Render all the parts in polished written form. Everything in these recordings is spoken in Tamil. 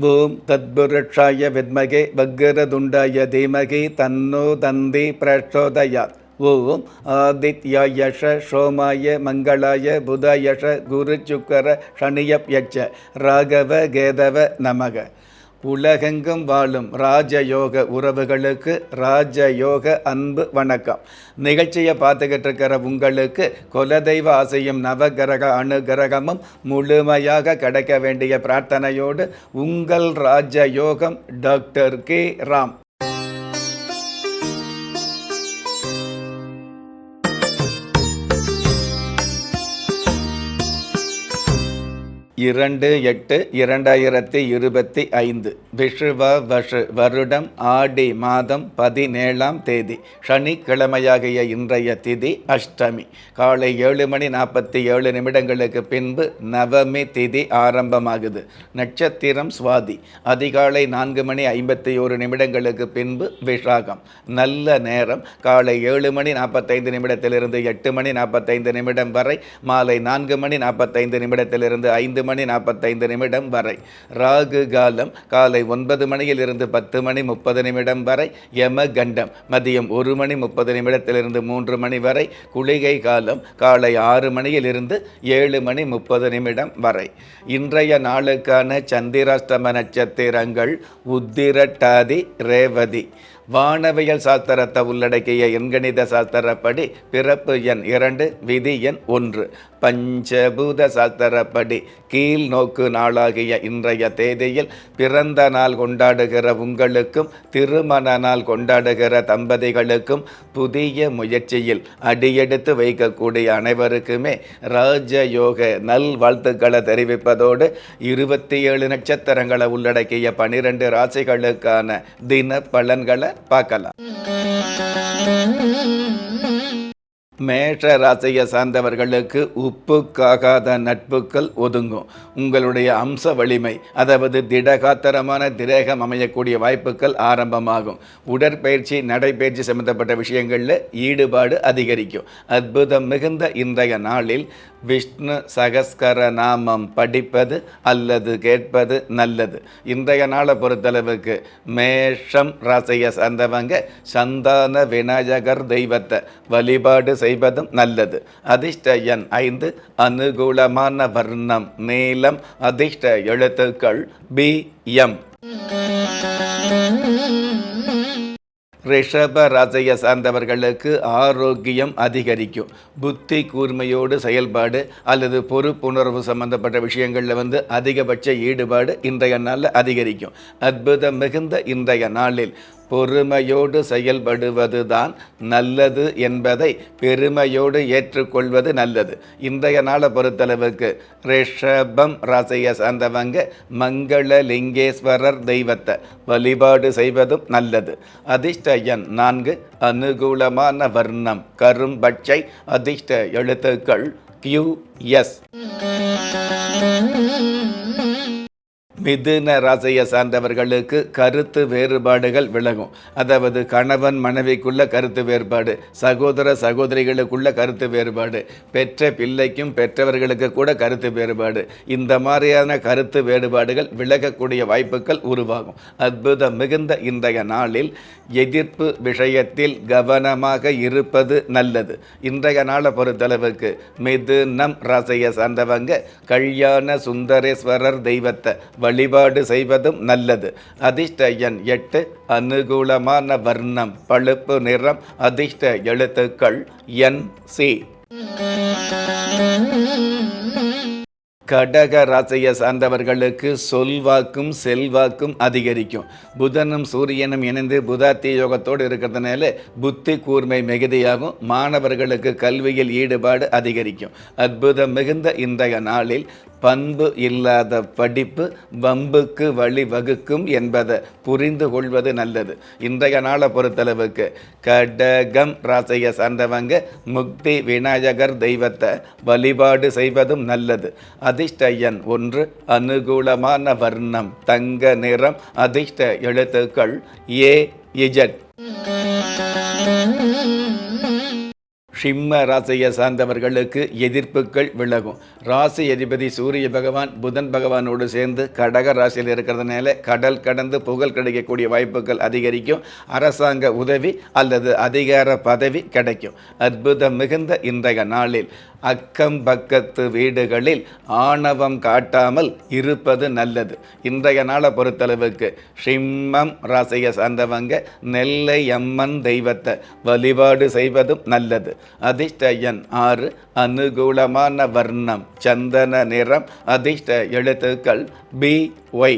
ஓம் தத்புருஷாய வித்மகே வக்ரதுண்டாய தீமகி தன்னோ தந்தி பிரச்சோதயாத். ஓம் ஆதித்யாயஷ சோமாய மங்களாய புதாயஷ குரு சுக்கர சனியப்யட்ச ராகவ கேதவ நமக. உலகெங்கும் வாழும் ராஜயோக உறவுகளுக்கு ராஜயோக அன்பு வணக்கம். நிகழ்ச்சியை பார்த்துக்கிட்டு இருக்கிற உங்களுக்கு குலதெய்வ ஆசையும் நவகிரக அனுகிரகமும் முழுமையாக கிடைக்க வேண்டிய பிரார்த்தனையோடு உங்கள் ராஜயோகம் டாக்டர் கே ராம். 2/8/2025 விஷுவ வஷு வருடம் ஆடி மாதம் 17ஆம் தேதி சனிக்கிழமையாகிய இன்றைய திதி அஷ்டமி. காலை 7:47 பின்பு நவமி திதி ஆரம்பமாகுது. நட்சத்திரம் சுவாதி. அதிகாலை 4:51 பின்பு விஷாகம். நல்ல நேரம் காலை 7:45 8:45 வரை, மாலை 4:45 5:45 வரை. ராகு காலம் காலை 9 மணியிலிருந்து 10:30 வரை. யம கண்டம் மதியம் 1:30 3 மணி வரை. குளிகை காலம் காலை 6 மணியிலிருந்து 7:30 வரை. இன்றைய நாளுக்கான சந்திராஷ்டம நட்சத்திரங்கள் உத்திரட்டாதி, ரேவதி. வானவியல் சாஸ்திரத்தை உள்ளடக்கிய எண்கணித சாஸ்திரப்படி பிறப்பு எண் 2, விதி எண் 1. பஞ்சபூத சாஸ்திரப்படி கீழ் நோக்கு நாளாகிய இன்றைய தேதியில் பிறந்த நாள் கொண்டாடுகிற உங்களுக்கும் திருமண நாள் கொண்டாடுகிற தம்பதிகளுக்கும் புதிய முயற்சியில் அடியெடுத்து வைக்கக்கூடிய அனைவருக்குமே ராஜயோக நல் வாழ்த்துக்களை தெரிவிப்பதோடு 27 நட்சத்திரங்களை உள்ளடக்கிய 12 ராசிகளுக்கான தின பலன்களை பார்க்கலாம். மேஷ ராசியை சார்ந்தவர்களுக்கு உப்புக்காகாத நட்புகள் ஒதுங்கும். உங்களுடைய அம்ச வலிமை, அதாவது திடகாத்திரமான திரேகம் அமையக்கூடிய வாய்ப்புகள் ஆரம்பமாகும். உடற்பயிற்சி, நடைபயிற்சி சம்பந்தப்பட்ட விஷயங்களில் ஈடுபாடு அதிகரிக்கும். அற்புதம் மிகுந்த இன்றைய நாளில் விஷ்ணு சகஸ்கர நாமம் படிப்பது அல்லது கேட்பது நல்லது. இன்றைய நாளை பொறுத்தளவுக்கு மேஷம் ராசியை சார்ந்தவங்க சந்தான விநாயகர் தெய்வத்தை வழிபாடு செய்வதும் நல்லது. அதிர்ஷ்ட எண் 5. அனுகூலமான வர்ணம் நீலம். அதிர்ஷ்ட எழுத்துக்கள் BM. ரிஷப ராசியை சார்ந்தவர்களுக்கு ஆரோக்கியம் அதிகரிக்கும். புத்தி கூர்மையோடு செயல்பாடு அல்லது பொறுப்புணர்வு சம்பந்தப்பட்ட விஷயங்களில் அதிகபட்ச ஈடுபாடு இன்றைய நாளில் அதிகரிக்கும். அற்புதம் மிகுந்த இன்றைய நாளில் பொறுமையோடு செயல்படுவது தான் நல்லது என்பதை பெருமையோடு ஏற்றுக்கொள்வது நல்லது. இன்றைய நாளை பொறுத்தளவுக்கு ரிஷபம் ராசியை சார்ந்தவங்க மங்களலிங்கேஸ்வரர் தெய்வத்தை வழிபாடு செய்வதும் நல்லது. அதிர்ஷ்ட எண் 4. அனுகூலமான வர்ணம் கரும்பச்சை. அதிர்ஷ்ட எழுத்துக்கள் QS. மிதுன ராசியை சார்ந்தவர்களுக்கு கருத்து வேறுபாடுகள் விலகும். அதாவது கணவன் மனைவிக்குள்ள கருத்து வேறுபாடு, சகோதர சகோதரிகளுக்குள்ள கருத்து வேறுபாடு, பெற்ற பிள்ளைக்கும் பெற்றவர்களுக்கு கூட கருத்து வேறுபாடு, இந்த மாதிரியான கருத்து வேறுபாடுகள் விலகக்கூடிய வாய்ப்புகள் உருவாகும். அற்புதம் மிகுந்த இன்றைய நாளில் எதிர்ப்பு விஷயத்தில் கவனமாக இருப்பது நல்லது. இன்றைய நாளை பொறுத்தளவுக்கு மிதுனம் ராசியை சார்ந்தவங்க கல்யாண சுந்தரேஸ்வரர் தெய்வத்தை வழிபாடு செய்வதும் நல்லது. அதிர்ஷ்ட எண் 8. அனுகூலமான வர்ணம் பழுப்பு நிறம். அதிர்ஷ்ட எழுத்துக்கள் NC. கடக ராசியை சார்ந்தவர்களுக்கு சொல்வாக்கும் செல்வாக்கும் அதிகரிக்கும். புதனும் சூரியனும் இணைந்து புதாத்தி யோகத்தோடு இருக்கிறதுனால புத்தி கூர்மை மிகுதியாகும். மாணவர்களுக்கு கல்வியில் ஈடுபாடு அதிகரிக்கும். அற்புதம் மிகுந்த இன்றைய நாளில் பண்பு இல்லாத படிப்பு வம்புக்கு வழிவகுக்கும் என்பதை புரிந்து கொள்வது நல்லது. இன்றைய நாளை பொறுத்தளவுக்கு கடகம் ராசியை சார்ந்தவங்க முக்தி விநாயகர் தெய்வத்தை வழிபாடு செய்வதும் நல்லது. அதிர்ஷ்ட எண் 1. அனுகூலமான வர்ணம் தங்க நிறம். அதிர்ஷ்ட எழுத்துக்கள் AZ. சிம்ம ராசியை சார்ந்தவர்களுக்கு எதிர்ப்புகள் விலகும். ராசி அதிபதி சூரிய பகவான் புதன் பகவானோடு சேர்ந்து கடக ராசியில் இருக்கிறதுனால கடல் கடந்து புகழ் கிடைக்கக்கூடிய வாய்ப்புகள் அதிகரிக்கும். அரசாங்க உதவி அல்லது அதிகார பதவி கிடைக்கும். அற்புதம் மிகுந்த இன்றைய நாளில் அக்கம் பக்கத்து வீடுகளில் ஆணவம் காட்டாமல் இருப்பது நல்லது. இன்றைய நாளை பொறுத்தளவுக்கு சிம்மம் ராசியை சார்ந்தவங்க நெல்லை அம்மன் தெய்வத்தை வழிபாடு செய்வதும் நல்லது. அதிர்ஷ்ட எண் 6. அனுகூலமான வர்ணம் சந்தன நிறம். அதிர்ஷ்ட எழுத்துக்கள் BY.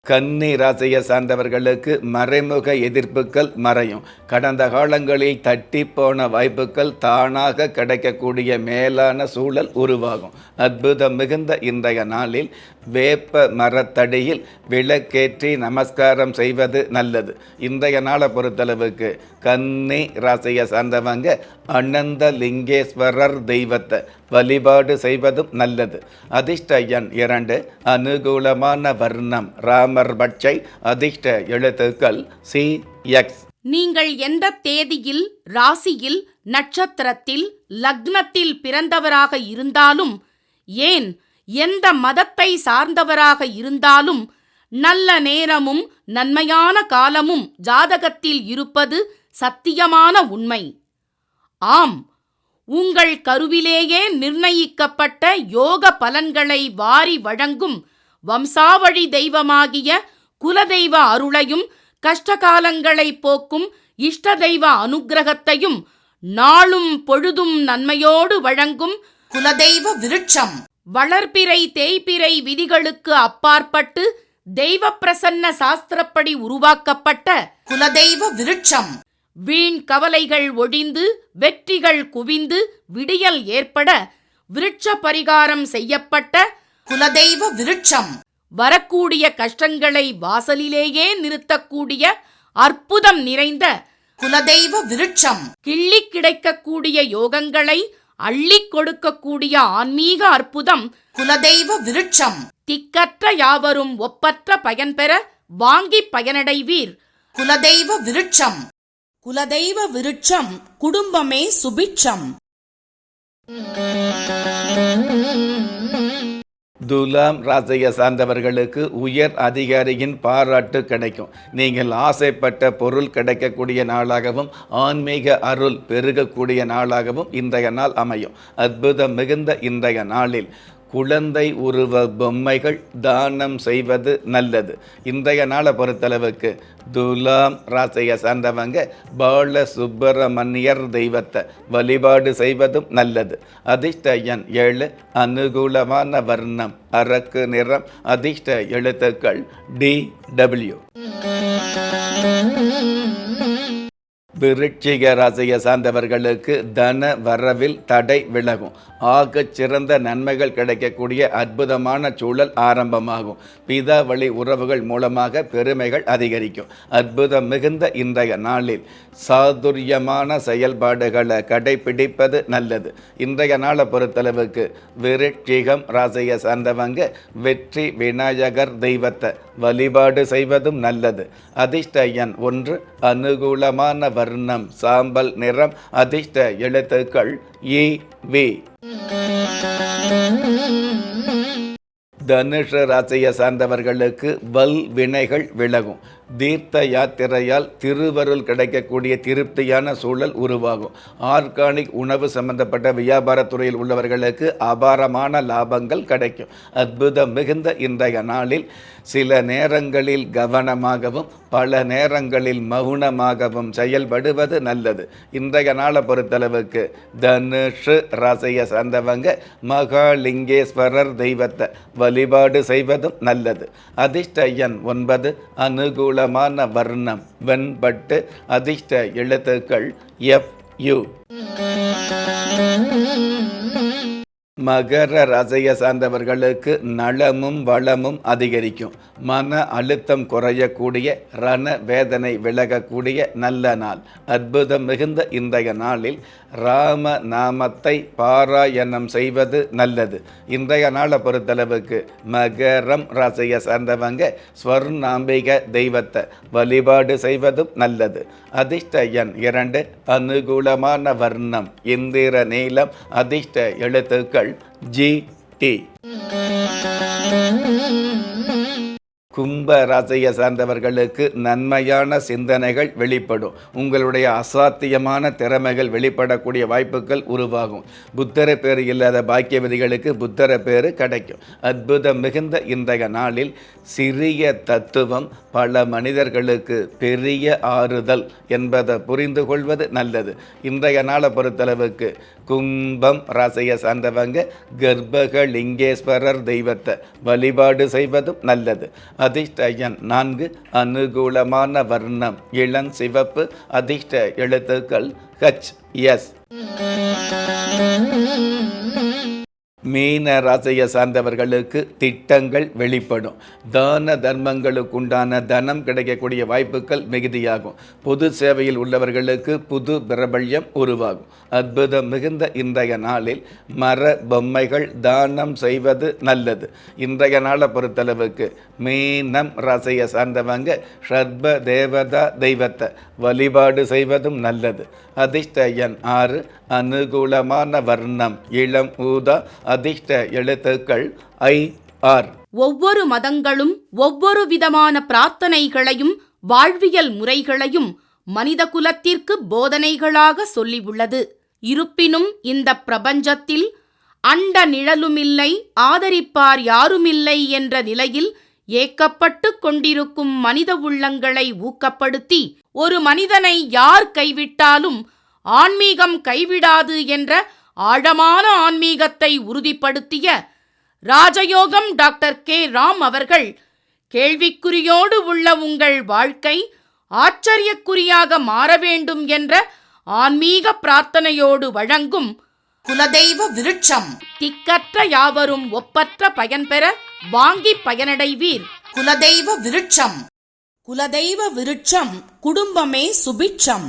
கன்னி ராசியை சார்ந்தவர்களுக்கு மறைமுக எதிர்ப்புகள் மறையும். கடந்த காலங்களில் தட்டி போன வாய்ப்புகள் தானாக கிடைக்கக்கூடிய மேலான சூழல் உருவாகும். அற்புதம் மிகுந்த இன்றைய நாளில் வேப்ப மரத்தடியில் விளக்கேற்றி நமஸ்காரம் செய்வது நல்லது. இன்றைய நாளை பொறுத்தளவுக்கு கன்னி ராசியை சார்ந்தவங்க அனந்த லிங்கேஸ்வரர் தெய்வத்தை வழிபாடு செய்வதும் நல்லது. அதிர்ஷ்ட எண் 2. அனுகூலமான வர்ணம் ராமர் பட்சை. அதிர்ஷ்ட எழுத்துக்கள் CX. நீங்கள் எந்த தேதியில், ராசியில், நட்சத்திரத்தில், லக்னத்தில் பிறந்தவராக இருந்தாலும், ஏன் எந்த மதத்தை சார்ந்தவராக இருந்தாலும், நல்ல நேரமும் நன்மையான காலமும் ஜாதகத்தில் இருப்பது சத்தியமான உண்மை. ஆம், உங்கள் கருவிலேயே நிர்ணயிக்கப்பட்ட யோக பலன்களை வாரி வழங்கும் வம்சாவழி தெய்வமாகிய குலதெய்வ அருளையும் கஷ்டகாலங்களை போக்கும் இஷ்ட தெய்வ அனுக்கிரகத்தையும் நாளும் பொழுதும் நன்மையோடு வழங்கும் குலதெய்வ விருட்சம் வளர்பிறை தேய்பிறை விதிகளுக்கு அப்பாற்பட்டு தெய்வ பிரசன்ன சாஸ்திரப்படி உருவாக்கப்பட்ட குலதெய்வ விருட்சம். வீண் கவலைகள் ஒழிந்து வெற்றிகள் குவிந்து விடியல் ஏற்பட விருட்ச பரிகாரம் செய்யப்பட்ட குலதெய்வ விருட்சம். வரக்கூடிய கஷ்டங்களை வாசலிலேயே நிறுத்தக்கூடிய அற்புதம் நிறைந்த குலதெய்வ விருட்சம். கிள்ளி கிடைக்கக்கூடிய யோகங்களை அள்ளி கொடுக்கக்கூடிய ஆன்மீக அற்புதம் குலதெய்வ விருட்சம். திக்கற்ற யாவரும் ஒப்பற்ற பயன்பெற வாங்கி பயனடைவீர். குலதெய்வ விருட்சம். குலதெய்வ விருட்சம் குடும்பமே சுபிட்சம். துலாம் ராசியை சார்ந்தவர்களுக்கு உயர் அதிகாரியின் பாராட்டு கிடைக்கும். நீங்கள் ஆசைப்பட்ட பொருள் கிடைக்கக்கூடிய நாளாகவும் ஆன்மீக அருள் பெருகக்கூடிய நாளாகவும் இன்றைய நாள் அமையும். அற்புதம் மிகுந்த இன்றைய நாளில் குழந்தை உருவ பொம்மைகள் தானம் செய்வது நல்லது. இன்றைய நாளை பொறுத்தளவுக்கு துலாம் ராசியை சார்ந்தவங்க பால சுப்பிரமணியர் தெய்வத்தை வழிபாடு செய்வதும் நல்லது. அதிர்ஷ்ட எண் 7. அனுகூலமான வர்ணம் அரக்கு நிறம். அதிர்ஷ்ட எழுத்துக்கள் DW. விருட்சிக ராசியை சார்ந்தவர்களுக்கு தன வரவில் தடை விலகும். ஆகச் சிறந்த நன்மைகள் கிடைக்கக்கூடிய அற்புதமான சூழல் ஆரம்பமாகும். பிதா வழி உறவுகள் மூலமாக பெருமைகள் அதிகரிக்கும். அற்புதம் மிகுந்த இன்றைய நாளில் சாதுரியமான செயல்பாடுகளை கடைபிடிப்பது நல்லது. இன்றைய நாளை பொறுத்தளவுக்கு விருட்சிகம் ராசியை சார்ந்தவங்க வெற்றி விநாயகர் தெய்வத்தை வழிபாடு செய்வதும் நல்லது. அதிர்ஷ்ட எண் 1. அனுகூலமான வர்ணம் சாம்பல் நிறம். அதிர்ஷ்ட எழுத்துக்கள் EV. தனுஷ ராசியை சார்ந்தவர்களுக்கு வல் வினைகள் விலகும். தீர்த்த யாத்திரையால் திருவருள் கிடைக்கக்கூடிய திருப்தியான சூழல் உருவாகும். ஆர்கானிக் உணவு சம்பந்தப்பட்ட வியாபாரத்துறையில் உள்ளவர்களுக்கு அபாரமான லாபங்கள் கிடைக்கும். அற்புதம் மிகுந்த இன்றைய நாளில் சில நேரங்களில் கவனமாகவும் பல நேரங்களில் மௌனமாகவும் செயல்படுவது நல்லது. இன்றைய நாளை பொறுத்தளவுக்கு தனுஷு ராசியை சார்ந்தவங்க மகாலிங்கேஸ்வரர் தெய்வத்தை வழிபாடு செய்வதும் நல்லது. அதிர்ஷ்ட எண் 9. அனுகூலமான வர்ணம் வெண்பட்டு. அதிர்ஷ்ட எழுத்துக்கள் FU. மகர ராசியை சார்ந்தவர்களுக்கு நலமும் வளமும் அதிகரிக்கும். மன அழுத்தம் குறையக்கூடிய, ரண வேதனை விலகக்கூடிய நல்ல நாள். அற்புதம் மிகுந்த இன்றைய நாளில் ராம நாமத்தை பாராயணம் செய்வது நல்லது. இன்றைய நாளை பொறுத்தளவுக்கு மகரம் ராசியை சார்ந்தவங்க ஸ்வர்ணாம்பிகை தெய்வத்தை வழிபாடு செய்வதும் நல்லது. அதிர்ஷ்ட எண் 2, அனுகூலமான வர்ணம் இந்திர நீலம், அதிர்ஷ்ட எழுத்துக்கள் GT. கும்ப ராசியை சார்ந்தவர்களுக்கு நன்மையான சிந்தனைகள் வெளிப்படும். உங்களுடைய அசாத்தியமான திறமைகள் வெளிப்படக்கூடிய வாய்ப்புகள் உருவாகும். புத்தர பேர் இல்லாத பாக்கியவதிகளுக்கு புத்தர பேர் கிடைக்கும். அற்புதம் மிகுந்த இன்றைய நாளில் சிறிய தத்துவம் பல மனிதர்களுக்கு பெரிய ஆறுதல் என்பதை புரிந்து கொள்வது நல்லது. இன்றைய நாளை பொறுத்தளவுக்கு கும்பம் ராசியை சார்ந்தவங்க கர்ப்பகலிங்கேஸ்வரர் தெய்வத்தை வழிபாடு செய்வதும் நல்லது. அதிர்ஷ்ட எண் 4, அனுகூலமான வர்ணம் இளம் சிவப்பு, அதிர்ஷ்ட எழுத்துக்கள் HS. மீன ராசியை சார்ந்தவர்களுக்கு திட்டங்கள் வெளிப்படும். தான தர்மங்களுக்குண்டான தனம் கிடைக்கக்கூடிய வாய்ப்புகள் மிகுதியாகும். பொது சேவையில் உள்ளவர்களுக்கு புது பிரபல்யம் உருவாகும். அற்புதம் மிகுந்த இன்றைய நாளில் மர பொம்மைகள் தானம் செய்வது நல்லது. இன்றைய நாளை பொறுத்தளவுக்கு மீனம் ராசியை சார்ந்தவங்க ஷர்ப தேவதா தெய்வத்தை வழிபாடு செய்வதும் நல்லது. அதிர்ஷ்ட எண் 6, அனுகூலமான வர்ணம் இளம் ஊதா, அதிர்ஷ்ட எழுத்துக்கள் IR. ஒவ்வொரு மதங்களும் ஒவ்வொரு விதமான பிரார்த்தனைகளையும் வாழ்வியல் முறைகளையும் மனித குலத்திற்கு போதனைகளாக சொல்லியுள்ளது. இருப்பினும் இந்த பிரபஞ்சத்தில் அண்ட நிழலுமில்லை, ஆதரிப்பார் யாருமில்லை என்ற நிலையில் ஏக்கப்பட்டு கொண்டிருக்கும் மனித உள்ளங்களை ஊக்கப்படுத்தி ஒரு மனிதனை யார் கைவிட்டாலும் ஆன்மீகம் கைவிடாது என்ற ஆழமான ஆன்மீகத்தை உறுதிப்படுத்திய ராஜயோகம் டாக்டர் K. ராம் அவர்கள் கேள்விக்குறியோடு உள்ள உங்கள் வாழ்க்கை ஆச்சரியக்குறியாக மாற வேண்டும் என்ற ஆன்மீக பிரார்த்தனையோடு வழங்கும் குலதெய்வ விருட்சம். திக்கற்ற யாவரும் ஒப்பற்ற பயன்பெற வாங்கி பயனடைவீர். குலதெய்வ விருட்சம். குலதெய்வ விருட்சம் குடும்பமே சுபிட்சம்.